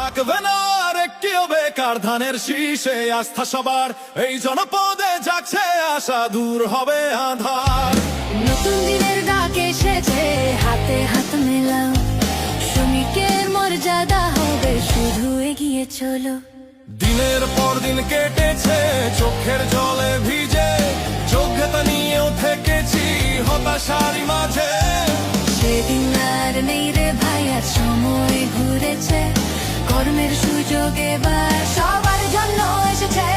থাকবে না আর একটিও বেকার ধানের শীষে আস্থা সবার, এই জনপদে জাগছে আশা, দূর হবে আঁধার। নতুন দিনের ডাক এসেছে, হাতে হাত মেলাও, শ্রমিকের মর্যাদা হবে শুধু এগিয়ে চলো। দিনের পর দিন কেটেছে চোখের জলে ভিজে, যোগ্যতা নিয়েও থেকেছি হতাশারি মাঝে। সেদিন আর নেই রে ভাই, আজ সময় ঘুরেছে, কর্মের সুযোগ এবার সবার জন্য এসেছে।